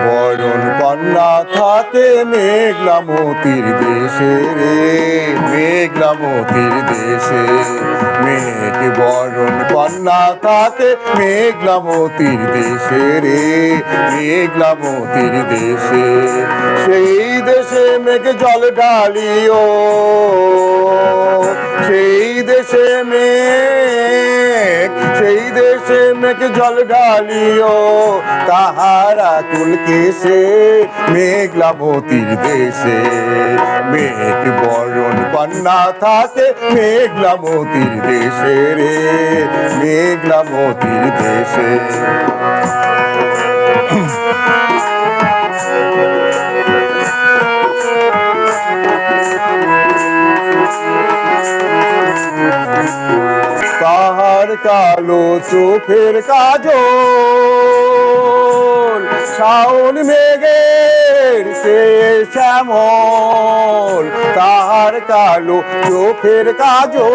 বরণ কন্যা থাকে মেঘলা মতির দেশে রে, মেঘলা মতির দেশে। মেঘ বরণ কন্যা থাকে মেঘলা মতির দেশে রে, মেঘলা মতির দেশে। সেই দেশে মেঘ জল ঢালিও, সেই দেশে মেঘ, সেই দেশে মেঘ জল ঢালিও, তাহারা কুল কেসে মেঘলা মতির দেশে। মেঘ বরণ কন্যা থাকে মেঘলা মতির দেশে রে, মেঘলা মতির দেশে। তাহার কালো চোখের কাজল, শাওন মেঘের সে শ্যামল। তাহার কালো চোখের কাজল,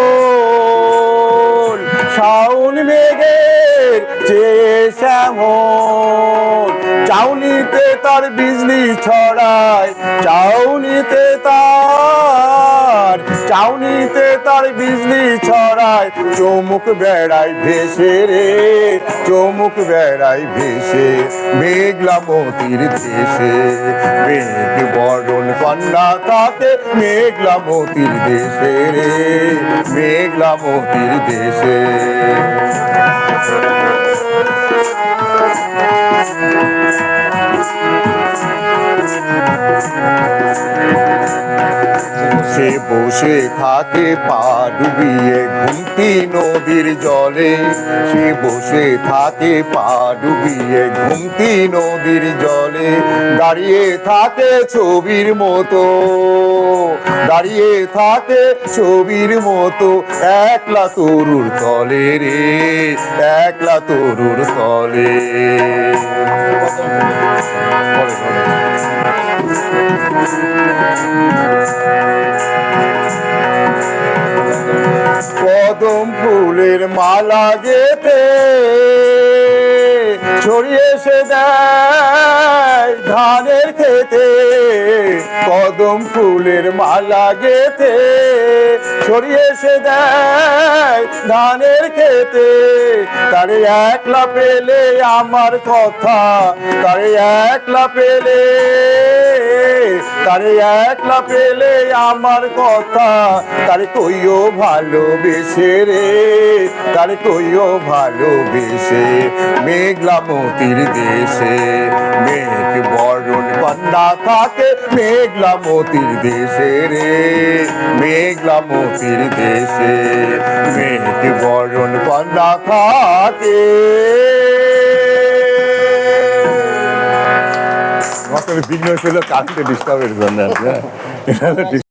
শাওন মেঘের সে শ্যামল। চাউনিতে তার বিজলি ছড়ায়, চাউনিতে তার, চাউনিতে তার বিজলি ছড়ায়, চমুক বেড়ায় ভেসে রে, চমুক বেড়ায় ভেসে মেঘলা মতির দেশে। মেঘ বরণ কন্যা থাকে মেঘলা মতির দেশে রে, মেঘলা মতির দেশে। সে বসে থাকে পা ডুবিয়ে ঘুমতি নদীর জলে, সে বসে থাকে পা ডুবিয়ে ঘুমতি নদীর জলে। দাঁড়িয়ে থাকে ছবির মতো, দাঁড়িয়ে থাকে ছবির মতো, একলা তরুর তলে রে, একলা তরুর তলে। কদম ফুলের মালা গেতে ছড়িয়ে সে দেয় ধানের খেতে, কদম ফুলের মালা গেতে ছড়িয়ে সে দেয় ধানের খেতে। তারে একলা পেলে আমার কথা, তারে একলা পেলে, তারে একলা পেলে আমার কথা, তারে কইও ভালোবেসে রে, তারে কইও ভালোবেসে মেঘলা মতির দেশে। মেঘ বরণ কন্যা থাকে মেঘলা মতির দেশে রে, মেঘলা মতির দেশে। মেঘ বরণ কন্যা থাকে। বিঘ্ন ছিল কারেন্টে ডিস্টার্বের জন্য।